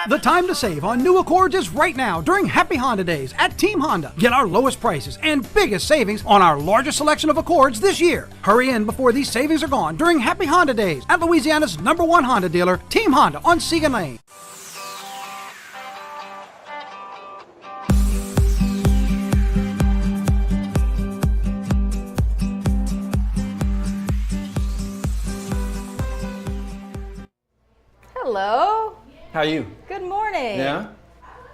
The time to save on new Accords is right now during Happy Honda Days at Team Honda. Get our lowest prices and biggest savings on our largest selection of Accords this year. Hurry in before these savings are gone during Happy Honda Days at Louisiana's #1 Honda dealer, Team Honda on Segan Lane. Hello. How are you? Good morning. Yeah?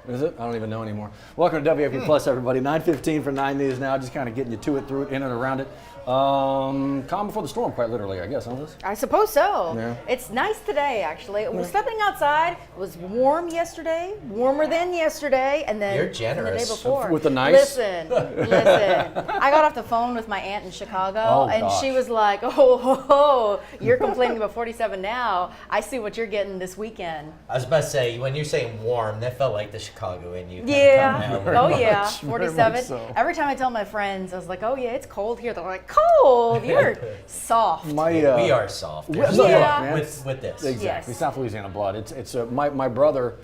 Is it? I don't even know anymore. Welcome to WAFB Plus, everybody. 9:15 for 9 News now. Just kind of getting you to it, through it, in and around it. Calm before the storm, quite literally, I guess, huh, Liz? I suppose so. Yeah. It's nice today, actually. Stepping outside, it was warm yesterday, warmer than yesterday, and then You're generous. the day before. With the nice? Listen. I got off the phone with my aunt in Chicago, and gosh. she was like, oh, you're complaining about 47 now. I see what you're getting this weekend. I was about to say, when you're saying warm, that felt like the Chicago in you. Yeah. Oh, yeah. much, very 47. much so. Every time I tell my friends, I was like, oh, yeah, it's cold here. They're like, cold? You're soft. We are soft. There's Yeah. no- with this. Exactly. Yes. South Louisiana blood. It's my brother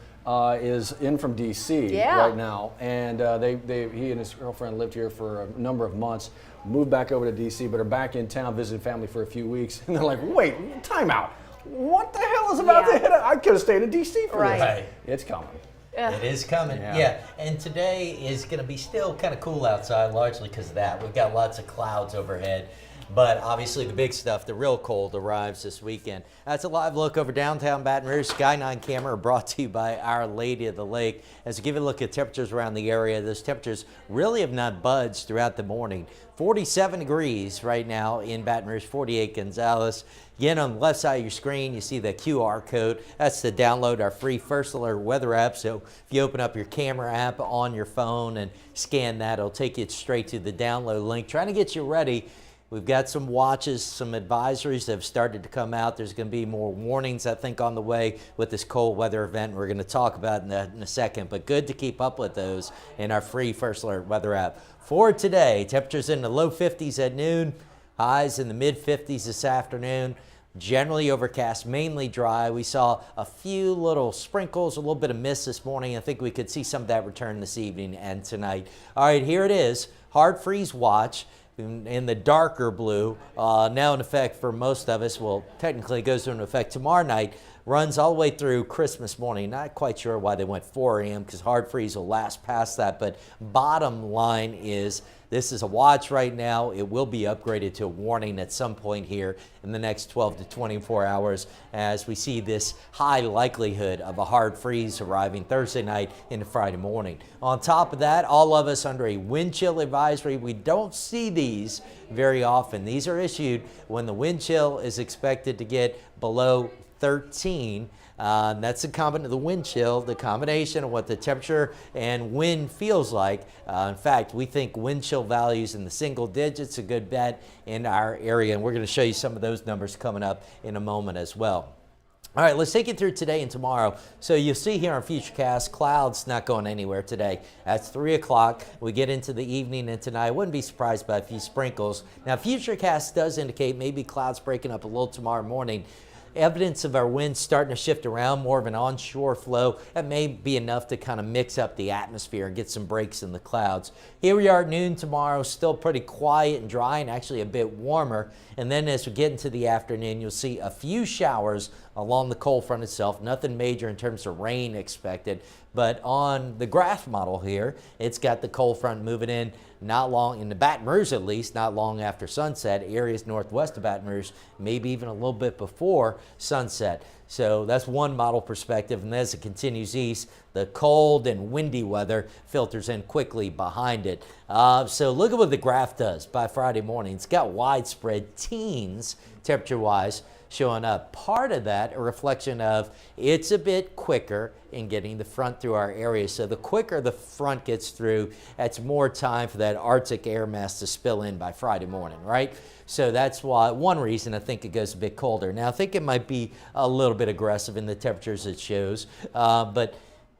is in from D.C. Yeah. right now, and he and his girlfriend lived here for a number of months, moved back over to D.C., but are back in town visiting family for a few weeks, and they're like, wait, time out. What the hell is about to hit? I could have stayed in D.C. for this. Right. It's coming. It is coming, yeah. And today is going to be still kind of cool outside, largely because of that. We've got lots of clouds overhead. But obviously the big stuff, the real cold, arrives this weekend. That's a live look over downtown Baton Rouge. Sky 9 camera brought to you by Our Lady of the Lake. As we give you a look at temperatures around the area, those temperatures really have not budged throughout the morning. 47 degrees right now in Baton Rouge, 48 Gonzales. Again, on the left side of your screen, you see the QR code. That's to download our free First Alert weather app. So if you open up your camera app on your phone and scan that, it'll take you straight to the download link. Trying to get you ready. We've got some watches, some advisories that have started to come out. There's going to be more warnings, I think, on the way with this cold weather event. We're going to talk about in a second, but good to keep up with those in our free First Alert weather app. For today, temperatures in the low 50s at noon, highs in the mid 50s this afternoon. Generally overcast, mainly dry. We saw a few little sprinkles, a little bit of mist this morning. I think we could see some of that return this evening and tonight. All right, here it is. Hard freeze watch in the darker blue, now in effect for most of us. Well, technically it goes into effect tomorrow night, runs all the way through Christmas morning. Not quite sure why they went 4 a.m. because hard freeze will last past that, but bottom line is this is a watch right now. It will be upgraded to a warning at some point here in the next 12 to 24 hours as we see this high likelihood of a hard freeze arriving Thursday night into Friday morning. On top of that, all of us under a wind chill advisory. We don't see these very often. These are issued when the wind chill is expected to get below 13. That's the wind chill, the combination of what the temperature and wind feels like. In fact, we think wind chill values in the single digits, a good bet in our area, and we're going to show you some of those numbers coming up in a moment as well. All right, let's take you through today and tomorrow. So you'll see here on Futurecast, clouds not going anywhere today. That's 3 o'clock. We get into the evening and tonight. I wouldn't be surprised by a few sprinkles. Now, Futurecast does indicate maybe clouds breaking up a little tomorrow morning. Evidence of our winds starting to shift around, more of an onshore flow. That may be enough to kind of mix up the atmosphere and get some breaks in the clouds. Here we are at noon tomorrow, still pretty quiet and dry and actually a bit warmer. And then as we get into the afternoon, you'll see a few showers along the cold front itself. Nothing major in terms of rain expected. But on the graph model here, it's got the cold front moving in not long, in the Baton Rouge at least, not long after sunset. Areas northwest of Baton Rouge, maybe even a little bit before sunset. So that's one model perspective. And as it continues east, the cold and windy weather filters in quickly behind it. So look at what the graph does by Friday morning. It's got widespread teens temperature-wise showing up. Part of that, a reflection of it's a bit quicker in getting the front through our area. So the quicker the front gets through, that's more time for that Arctic air mass to spill in by Friday morning, right? So that's why, one reason I think it goes a bit colder. Now I think it might be a little bit aggressive in the temperatures it shows, but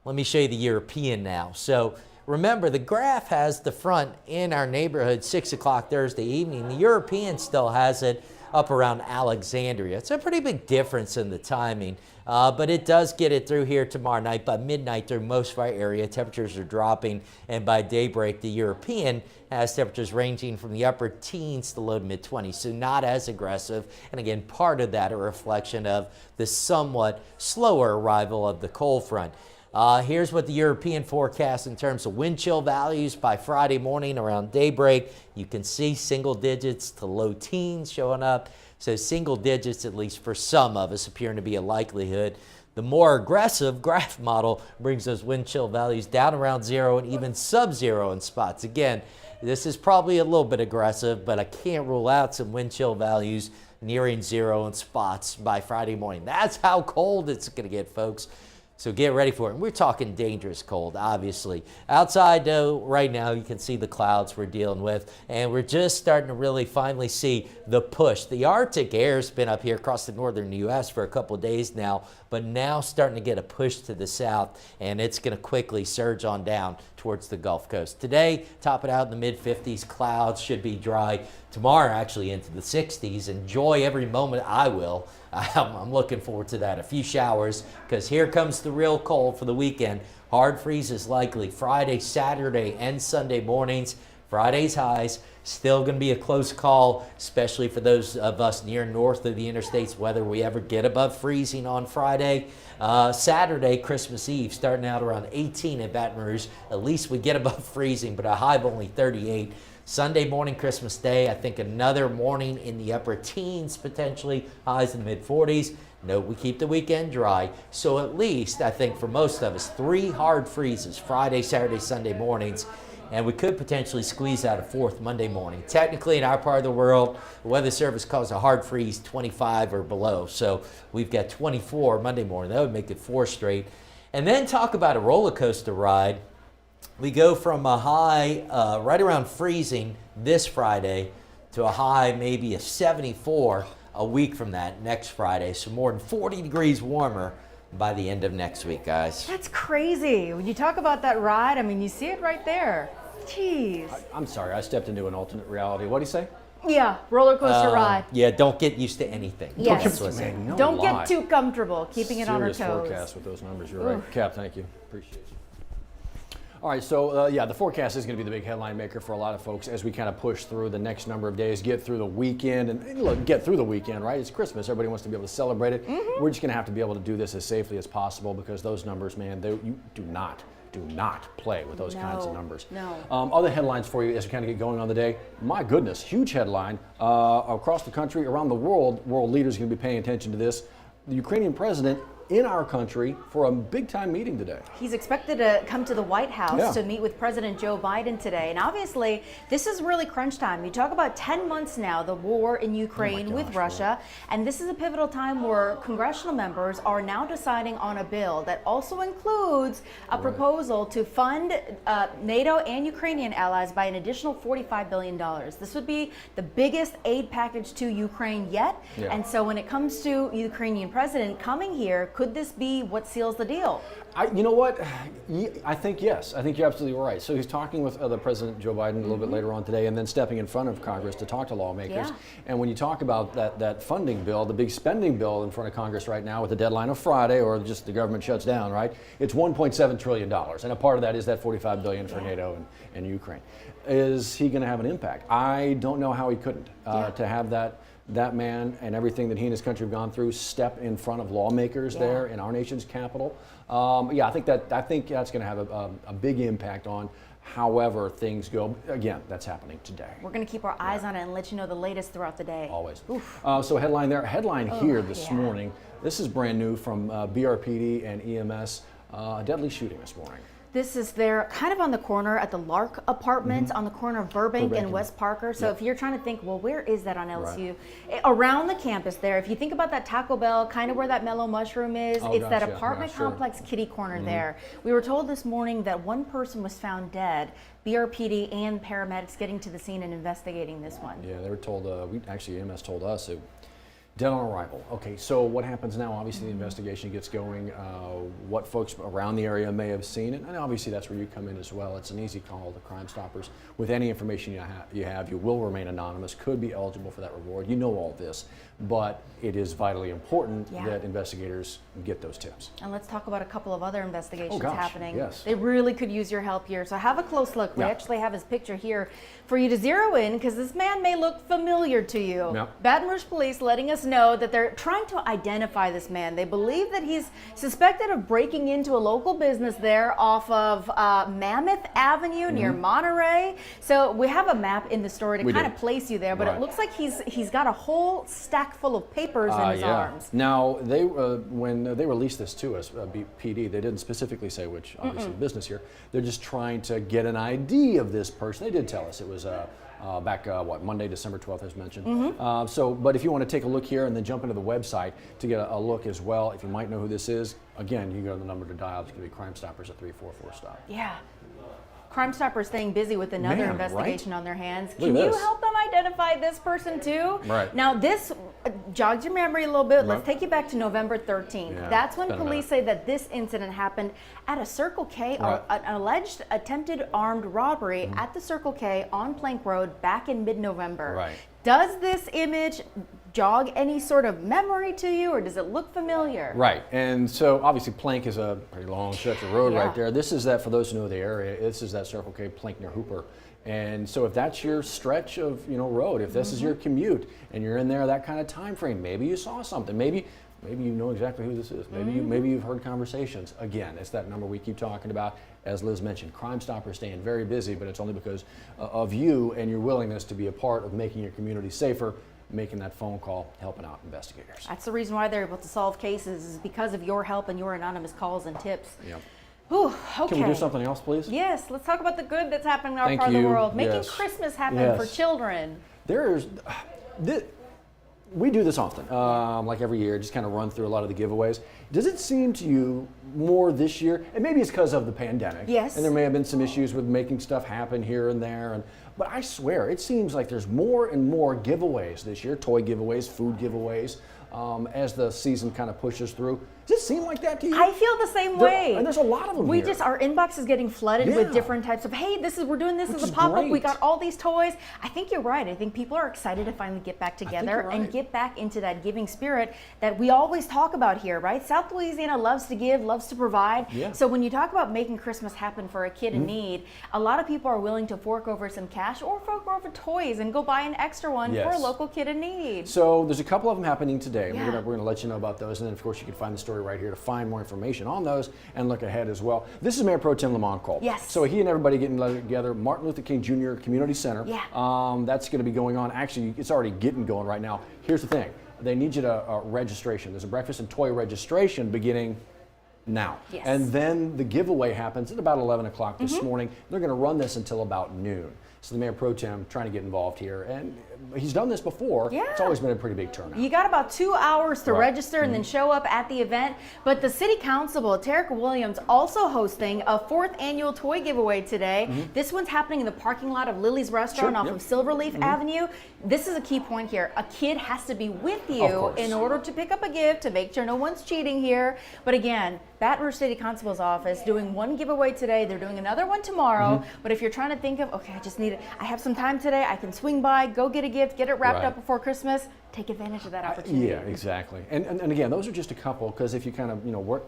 let me show you the European now. So remember, the graph has the front in our neighborhood 6 o'clock Thursday evening. The European still has it up around Alexandria. It's a pretty big difference in the timing, but it does get it through here tomorrow night. By midnight through most of our area, temperatures are dropping, and by daybreak, the European has temperatures ranging from the upper teens to low to mid-20s, so not as aggressive. And again, part of that a reflection of the somewhat slower arrival of the cold front. Here's what the European forecast in terms of wind chill values by Friday morning around daybreak. You can see single digits to low teens showing up. So single digits, at least for some of us, appearing to be a likelihood. The more aggressive graph model brings those wind chill values down around 0 and even sub-zero in spots. Again, this is probably a little bit aggressive, but I can't rule out some wind chill values nearing 0 in spots by Friday morning. That's how cold it's going to get, folks. So get ready for it. And we're talking dangerous cold, obviously. Outside, though, right now, you can see the clouds we're dealing with. And we're just starting to really finally see the push. The Arctic air has been up here across the northern U.S. for a couple of days now, but now starting to get a push to the south, and it's going to quickly surge on down towards the Gulf Coast. Today, top it out in the mid-50s. Clouds should be dry. Tomorrow, actually, into the 60s. Enjoy every moment. I will. I'm looking forward to that. A few showers, because here comes the real cold for the weekend. Hard freeze is likely Friday, Saturday, and Sunday mornings. Friday's highs. Still going to be a close call, especially for those of us near north of the interstates, whether we ever get above freezing on Friday. Saturday, Christmas Eve, starting out around 18 at Baton Rouge. At least we get above freezing, but a high of only 38. Sunday morning, Christmas Day, I think another morning in the upper teens, potentially highs in the mid-40s. Note we keep the weekend dry. So at least, I think for most of us, 3 hard freezes, Friday, Saturday, Sunday mornings. And we could potentially squeeze out a 4th Monday morning. Technically, in our part of the world, the Weather Service calls a hard freeze 25 or below. So we've got 24 Monday morning. That would make it 4 straight. And then talk about a roller coaster ride. We go from a high right around freezing this Friday to a high maybe a 74 a week from that next Friday. So more than 40 degrees warmer by the end of next week, guys. That's crazy. When you talk about that ride, I mean, you see it right there. Jeez. I'm sorry, I stepped into an alternate reality. What do you say? Yeah, roller coaster ride. Yeah, don't get used to anything. Yes. Don't lie. get too comfortable keeping it on our toes. Serious forecast with those numbers. You're right. Cap, thank you. Appreciate you. All right, so yeah, the forecast is going to be the big headline maker for a lot of folks as we kind of push through the next number of days, get through the weekend, and look, get through the weekend, right? It's Christmas. Everybody wants to be able to celebrate it. We're just going to have to be able to do this as safely as possible because those numbers, man, you do not play with those kinds of numbers. No. Other headlines for you as we kind of get going on the day. My goodness, huge headline across the country, around the world. World leaders are going to be paying attention to this. The Ukrainian president in our country for a big-time meeting today. He's expected to come to the White House to meet with President Joe Biden today. And obviously, this is really crunch time. You talk about 10 months now, the war in Ukraine with Russia. And this is a pivotal time where congressional members are now deciding on a bill that also includes a proposal to fund NATO and Ukrainian allies by an additional $45 billion. This would be the biggest aid package to Ukraine yet. And so when it comes to Ukrainian president coming here, could this be what seals the deal? You know what? I think yes. I think you're absolutely right. So he's talking with the President Joe Biden a little bit later on today and then stepping in front of Congress to talk to lawmakers. And when you talk about that funding bill, the big spending bill in front of Congress right now with the deadline of Friday or just the government shuts down, right? It's $1.7 trillion. And a part of that is that $45 billion for NATO and Ukraine. Is he going to have an impact? I don't know how he couldn't. To have that man and everything that he and his country have gone through step in front of lawmakers there in our nation's capital. I think that's going to have a big impact on however things go. Again, that's happening today. We're going to keep our eyes on it and let you know the latest throughout the day. Always. So headline there. Headline here this morning. This is brand new from BRPD and EMS. A deadly shooting this morning. This is there kind of on the corner at the Lark Apartments on the corner of Burbank and West Parker. So if you're trying to think, well, where is that on LSU? Around the campus there. If you think about that Taco Bell, kind of where that Mellow Mushroom is, it's that apartment complex kitty corner there. We were told this morning that one person was found dead. BRPD and paramedics getting to the scene and investigating this one. Yeah, they were told, EMS told us Dead on arrival. Okay, so what happens now? Obviously, the investigation gets going. What folks around the area may have seen it, and obviously that's where you come in as well. It's an easy call to Crime Stoppers. With any information you will remain anonymous. Could be eligible for that reward. You know all this, but it is vitally important that investigators get those tips. And let's talk about a couple of other investigations happening. Yes. They really could use your help here. So have a close look. We actually have his picture here for you to zero in, because this man may look familiar to you. Yep. Baton Rouge police letting us know that they're trying to identify this man. They believe that he's suspected of breaking into a local business there off of Mammoth Avenue near Monterey. So we have a map in the story to kind of place you there, but it looks like he's got a whole stack full of papers in his arms. Now, they when they released this to us, PD, they didn't specifically say which obviously business here. They're just trying to get an ID of this person. They did tell us it was back Monday, December 12th, as mentioned. But if you want to take a look here and then jump into the website to get a look as well, if you might know who this is, again, you go to the number to dial. It's going to be Crime Stoppers at 344-STOP. Yeah. Crime Stoppers staying busy with another investigation on their hands. Can Look at you this. help them identify this person too? Right. Now this jogs your memory a little bit. Let's take you back to November 13th. Yeah, That's when been a police say that this incident happened at a Circle K, an alleged attempted armed robbery at the Circle K on Plank Road back in mid-November. Right. Does this image jog any sort of memory to you, or does it look familiar? Right, and so obviously Plank is a pretty long stretch of road right there. This is that, for those who know the area, this is that Circle K Plank near Hooper. And so if that's your stretch of road, if this is your commute and you're in there that kind of time frame, maybe you saw something, maybe you know exactly who this is. Maybe you've heard conversations. Again, it's that number we keep talking about. As Liz mentioned, Crime Stoppers staying very busy, but it's only because of you and your willingness to be a part of making your community safer, making that phone call, helping out investigators. That's the reason why they're able to solve cases, is because of your help and your anonymous calls and tips. Yep. Ooh, okay. Can we do something else, please? Yes, let's talk about the good that's happening in our part of the world. Making Christmas happen for children. We do this often, like every year, just kind of run through a lot of the giveaways. Does it seem to you more this year, and maybe it's because of the pandemic, yes, and there may have been some issues with making stuff happen here and there, but I swear, it seems like there's more and more giveaways this year, toy giveaways, food giveaways, as the season kind of pushes through. Does it seem like that to you? I feel the same way. And there's a lot of them here. Our inbox is getting flooded with different types of, hey, we're doing this as a pop-up. We got all these toys. I think you're right. I think people are excited to finally get back together and get back into that giving spirit that we always talk about here, right? South Louisiana loves to give, loves to provide. Yeah. So when you talk about making Christmas happen for a kid in need, a lot of people are willing to fork over some cash or fork over toys and go buy an extra one for a local kid in need. So there's a couple of them happening today. We're going to let you know about those, and then of course you can find the story right here to find more information on those and look ahead as well. This is Mayor Pro Tem Lamont Cole. Yes. So he and everybody getting together, Martin Luther King Jr. Community Center. Yeah. That's going to be going on. Actually, it's already getting going right now. Here's the thing. They need you to registration. There's a breakfast and toy registration beginning now. Yes. And then the giveaway happens at about 11 o'clock this morning. They're going to run this until about noon. So the Mayor Pro Tem trying to get involved here, and he's done this before. Yeah. It's always been a pretty big turnout. You got about 2 hours to register and then show up at the event. But the City Constable, Terrica Williams, also hosting a 4th annual toy giveaway today. This one's happening in the parking lot of Lily's Restaurant off of Silverleaf Avenue. This is a key point here. A kid has to be with you in order to pick up a gift, to make sure no one's cheating here. But again, Baton Rouge City Constable's office doing one giveaway today. They're doing another one tomorrow. But if you're trying to think of, okay, I have some time today, I can swing by, go get a gift, get it wrapped up before Christmas, take advantage of that opportunity. Yeah, exactly. And again, those are just a couple, because if you kind of, work.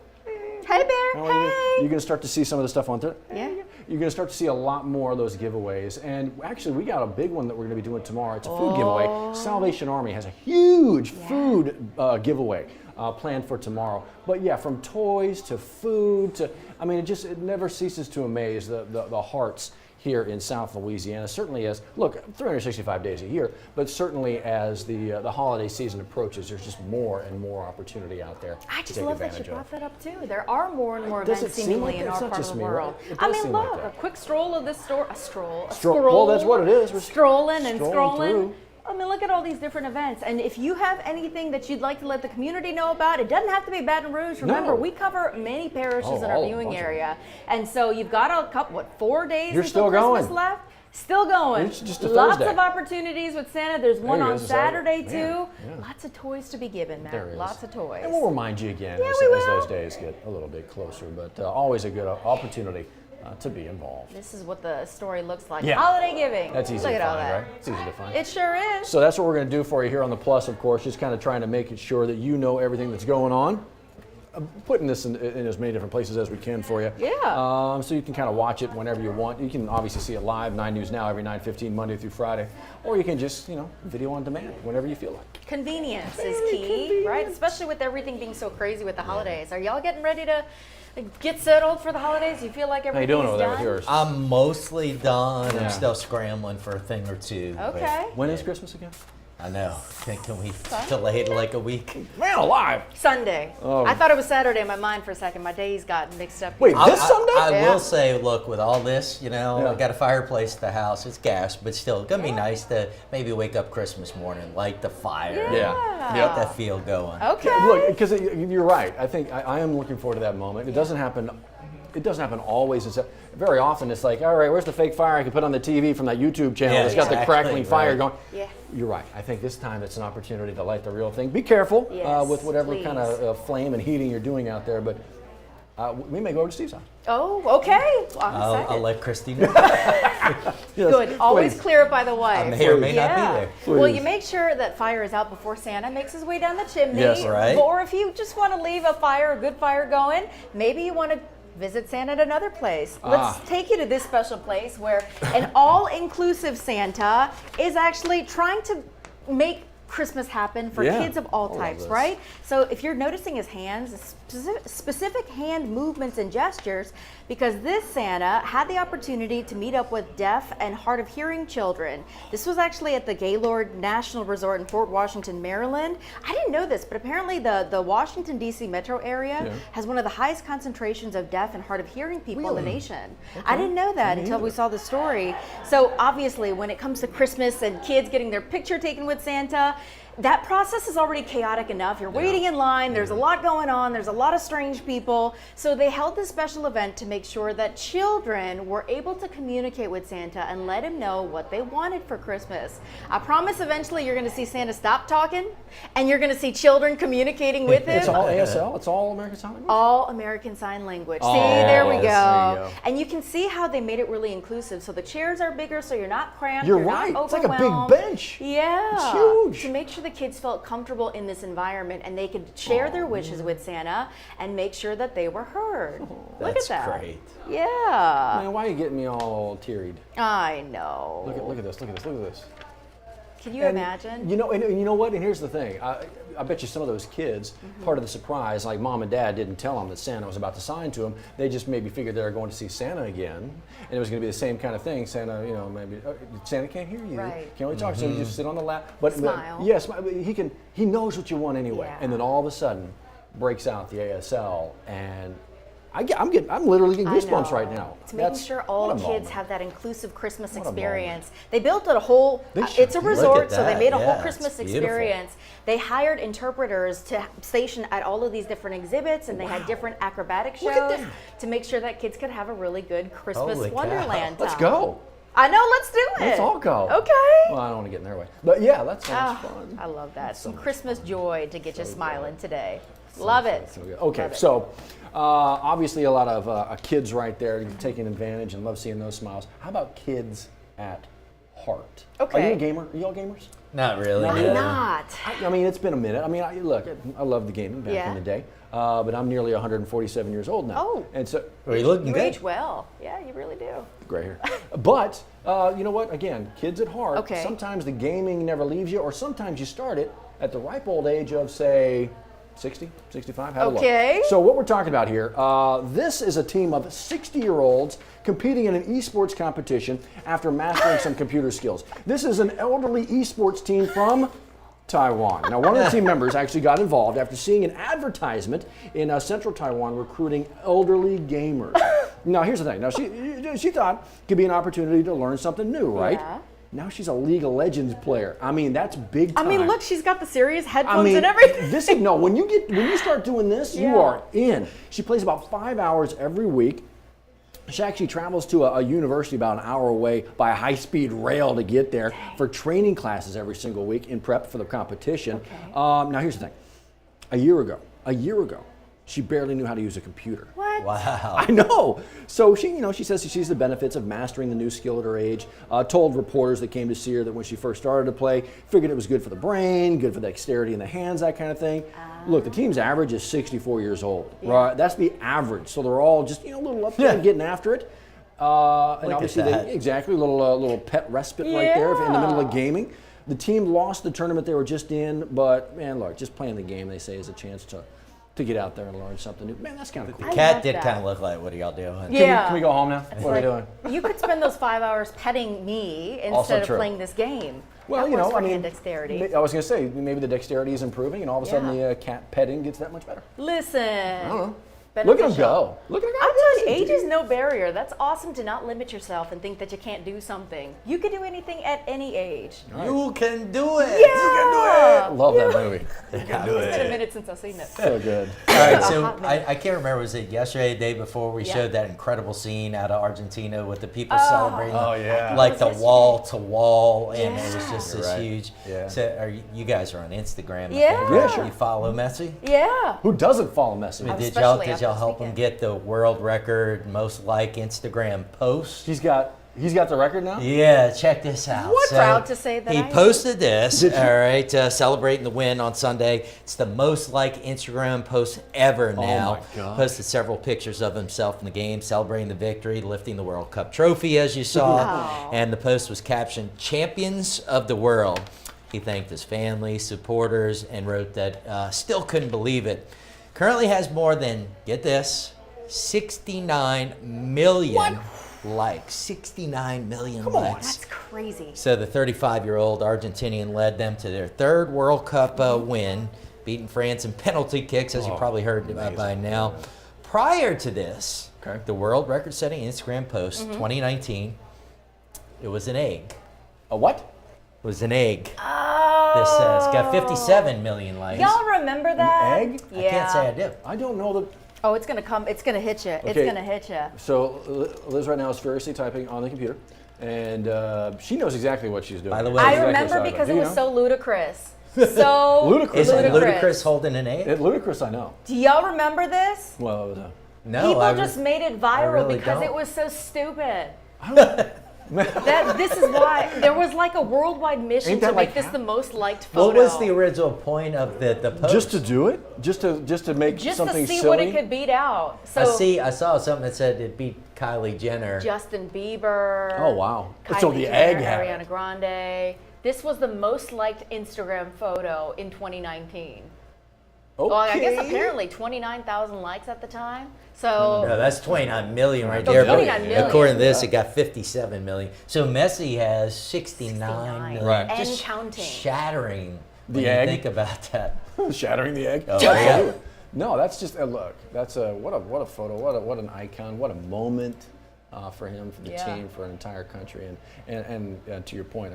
Hey, Bear, You're going to start to see some of the stuff on there. Yeah. You're going to start to see a lot more of those giveaways. And actually, we got a big one that we're going to be doing tomorrow. It's a food giveaway. Salvation Army has a huge food giveaway planned for tomorrow. But yeah, from toys to food to, it never ceases to amaze the hearts here in South Louisiana, certainly as, 365 days a year, but certainly as the holiday season approaches, there's just more and more opportunity out there. I just love that you brought that up too. There are more and more events seemingly in our part of the world. Look, a quick stroll of this store, a stroll. Well, that's what it is. We're strolling and scrolling. Through. Look at all these different events. And if you have anything that you'd like to let the community know about, it doesn't have to be Baton Rouge. Remember, we cover many parishes in our viewing area. And so you've got a couple, 4 days until Christmas left. Still going. It's just a Lots Thursday. of opportunities with Santa. There's one There you on go. Saturday too. Yeah. Lots of toys to be given, Matt. There is. Lots of toys. And we'll remind you again as we will. those days get a little bit closer, but always a good opportunity to be involved. This is what the story looks like. Yeah. Holiday giving. That's easy Look to at all find, that. right? It's easy to find. It sure is. So that's what we're going to do for you here on the Plus, of course, just kind of trying to make it sure that you know everything that's going on. Putting this in as many different places as we can for you. Yeah. So you can kind of watch it whenever you want. You can obviously see it live, 9 News Now, every 9:15, Monday through Friday. Or you can just, video on demand whenever you feel like. Convenience is key, right? Especially with everything being so crazy with the holidays. Are y'all getting ready to get settled for the holidays? You feel like How you everything's doing over there done? with yours? I'm mostly done. Yeah. I'm still scrambling for a thing or two. but Okay. When is Christmas again? I know. Can we delay it like a week? Man alive! Sunday. Oh. I thought it was Saturday in my mind for a second. My days got mixed up. Wait, here. this Sunday? I Yeah. will say, look, with all this, Yeah. I got a fireplace at the house. It's gas, but still, it's gonna be nice to maybe wake up Christmas morning, light the fire, Yeah. get that feel going. Okay. Yeah, look, because you're right. I think I am looking forward to that moment. It doesn't happen. It doesn't happen always. Very often, it's like, all right, where's the fake fire I can put on the TV from that YouTube channel? Yeah, It's got the exactly, crackling fire right. going. Yeah. You're right. I think this time it's an opportunity to light the real thing. Be careful Yes, with whatever please. kind of flame and heating you're doing out there, but we may go over to Steve's house. Oh, okay. Well, I'm I'll excited. let Christy know. Good. Always please. clear it by the wife. I may or may not be Yeah. there. Well, Please. you make sure that fire is out before Santa makes his way down the chimney. Yes. Right. Or if you just want to leave a good fire going, maybe you want to visit Santa at another place. Let's take you to this special place where an all-inclusive Santa is actually trying to make Christmas happen for Yeah. kids of all I love types, this. right? So if you're noticing his hands, specific hand movements and gestures, because this Santa had the opportunity to meet up with deaf and hard of hearing children. This was actually at the Gaylord National Resort in Fort Washington, Maryland. I didn't know this, but apparently the Washington, D.C. metro area has one of the highest concentrations of deaf and hard of hearing people in the nation. I didn't know that until we saw the story. So obviously when it comes to Christmas and kids getting their picture taken with Santa, that process is already chaotic enough. You're waiting in line, there's a lot going on, there's a lot of strange people. So they held this special event to make sure that children were able to communicate with Santa and let him know what they wanted for Christmas. I promise eventually you're gonna see Santa stop talking and you're gonna see children communicating with him. It's all ASL. It's all American Sign Language. All American Sign Language. See, Oh, there we yes, go. there you go. And you can see how they made it really inclusive. So the chairs are bigger, so you're not cramped. You're You're right. Not It's like a big overwhelmed. bench. Yeah. It's huge. To make sure the kids felt comfortable in this environment and they could share their wishes with Santa and make sure that they were heard. Look That's at that. great. Yeah. Man, why are you getting me all teary? I know. Look at this. Look at this. Look at this. Can you And imagine? You know, and you know what? And here's the thing. I bet you some of those kids, part of the surprise, like mom and dad didn't tell them that Santa was about to sign to them. They just maybe figured they were going to see Santa again, and it was going to be the same kind of thing. Santa, maybe Santa can't hear you. Right. Can't really talk. So you just sit on the lap. But Smile. yes, he knows what you want anyway. Yeah. And then all of a sudden, breaks out the ASL, and I'm literally getting I goosebumps know. right now. It's making sure all what a kids moment. have that inclusive Christmas What a experience. They built a whole, They should. it's a Look at resort, so they that. made a Yeah, whole it's Christmas beautiful. experience. They hired interpreters to station at all of these different exhibits, and they had different acrobatic Look at shows that. to make sure that kids could have a really good Christmas Holy cow. wonderland Let's time. go. I know, let's do it. Let's all go. Okay. Well, I don't want to get in their way. But yeah, that's so much Ah, fun. I love that. Some much Christmas joy to get you smiling today. Love it. So good. Okay, Love it. so obviously a lot of kids right there taking advantage and love seeing those smiles. How about kids at heart? Okay. Are you a gamer? Are you all gamers? Not really. Why Yeah. not? I mean, it's been a minute. I mean, look, I love the gaming back Yeah. in the day, but I'm nearly 147 years old now. Oh. And so, Are you looking You good? age well. Yeah, you really do. gray hair. But you know what? Again, kids at heart. Okay. Sometimes the gaming never leaves you, or sometimes you start it at the ripe old age of, say, 60, 65. Have a look. Okay. So what we're talking about here, this is a team of 60-year-olds competing in an esports competition after mastering some computer skills. This is an elderly esports team from Taiwan. Now, one of the team members actually got involved after seeing an advertisement in central Taiwan recruiting elderly gamers. Now, here's the thing. Now, she thought it could be an opportunity to learn something new, right? Yeah. Now she's a League of Legends player. I mean, that's big time. I mean, look, she's got the serious headphones I mean, and everything. this is no. When you start doing this, you Yeah. are in. She plays about 5 hours every week. She actually travels to a university about an hour away by a high-speed rail to get there for training classes every single week in prep for the competition. Okay. Now here's the thing. A year ago, she barely knew how to use a computer. What? Wow. I know. So she says she sees the benefits of mastering the new skill at her age. Told reporters that came to see her that when she first started to play, figured it was good for the brain, good for the dexterity in the hands, that kind of thing. Look, the team's average is 64 years old, right? That's the average. So they're all just a little up there getting after it. And obviously, exactly, a little pet respite right there in the middle of gaming. The team lost the tournament they were just in, but man, look, just playing the game, they say, is a chance to get out there and learn something new. Man, that's kind of cool. The cat did kind of look like, what are y'all doing? Yeah. Can we go home now? What are we doing? You could spend those 5 hours petting me instead of playing this game. Well, that works for hand dexterity. I was going to say, maybe the dexterity is improving, and all of a sudden the cat petting gets that much better. Listen. I don't know. Look at him go. Look at him go. I'm telling you, age is no barrier. That's awesome to not limit yourself and think that you can't do something. You can do anything at any age. Right. You can do it. Yeah. You can do it. Love that movie. You can do It's been a it. minute since I've seen it. So good. All right, A so hot minute. I can't remember, was it yesterday, the day before, we Yeah. showed that incredible scene out of Argentina with the people celebrating, Oh, yeah. like the It was wall to wall, and it was Yeah. just You're this right. huge. Yeah. So you guys are on Instagram. I Yeah. think, Yeah, right? sure. You follow Messi? Yeah. Who doesn't follow Messi? Did Especially y'all after this help him weekend. get the world record most like Instagram post? He's got the record now? Yeah, check this out. What? Proud to say that he I am. posted this, all right, celebrating the win on Sunday. It's the most liked Instagram post ever now. my gosh. Posted several pictures of himself in the game, celebrating the victory, lifting the World Cup trophy, as you saw. Wow. And the post was captioned, "Champions of the World." He thanked his family, supporters, and wrote that still couldn't believe it. Currently has more than, get this, 69 million likes. 69 million likes. That's crazy. So the 35-year-old Argentinian led them to their third World Cup win, beating France in penalty kicks, as you probably heard by now. Prior to this, the world record-setting Instagram post, 2019, it was an egg. A what? It was an egg. Oh. This it's got 57 million likes. Y'all remember that? egg? Yeah. I can't say I do. I don't know the. Oh, it's gonna come. It's gonna hit you. It's Okay. gonna hit you. So Liz right now is furiously typing on the computer, and she knows exactly what she's doing. By the way- I Exactly remember what she's because doing. it Do was you so ludicrous. So Ludicrous. Is I it know. ludicrous holding an egg? Ludicrous, I know. Do y'all remember this? Well, it was No, People I just made it viral really because don't. it was so stupid. This is why there was like a worldwide mission Ain't to that make like this half- the most liked photo. What was the original point of the post? just to do it, just to make Just something to see silly. what it could beat out. So I saw something that said it beat Kylie Jenner. Justin Bieber. Oh, wow. Kylie So the Jenner, egg had it. Ariana Grande. This was the most liked Instagram photo in 2019. Okay. Well, I guess apparently 29,000 likes at the time. So No, that's 29 million right Oh, there. 29 million. According to this, it got 57 million. So Messi has 69 million. Right. and Just counting. shattering. The when you egg? think about that. Shattering the egg. Oh, yeah. No, that's just a look. That's what a photo. What an icon. What a moment for him, for the Yeah. team, for an entire country. And to your point,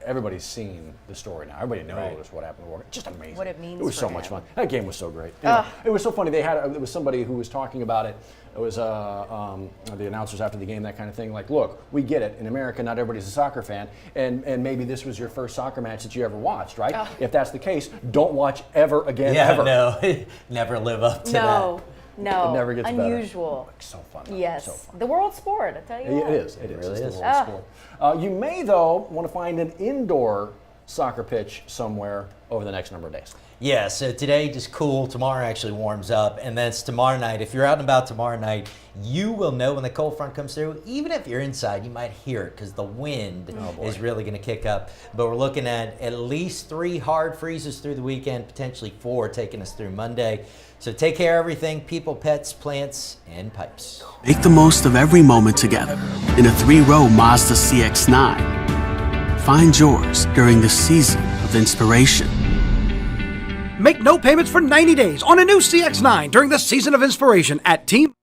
everybody's seen the story now. Everybody knows what happened to Walker. Just amazing. What it means It was for so him. much fun. That game was so great. You know, it was so funny. There was somebody who was talking about it. It was the announcers after the game, that kind of thing. Like, look, we get it. In America, not everybody's a soccer fan, and maybe this was your first soccer match that you ever watched, right? If that's the case, don't watch ever again. Yeah, ever. no, never live up to no, no, It never gets better. unusual. So fun. though. Yes, So fun. the world sport. I tell you. It what. is. It is. really It's is. the world sport. You may, though, want to find an indoor soccer pitch somewhere over the next number of days. Yeah, so today just cool. Tomorrow actually warms up. And then it's tomorrow night. If you're out and about tomorrow night, you will know when the cold front comes through. Even if you're inside, you might hear it because the wind is really going to kick up. But we're looking at least 3 hard freezes through the weekend, potentially 4 taking us through Monday. So take care of everything, people, pets, plants, and pipes. Make the most of every moment together in a 3-row Mazda CX-9. Find yours during the season of inspiration. Make no payments for 90 days on a new CX-9 during the season of inspiration at Team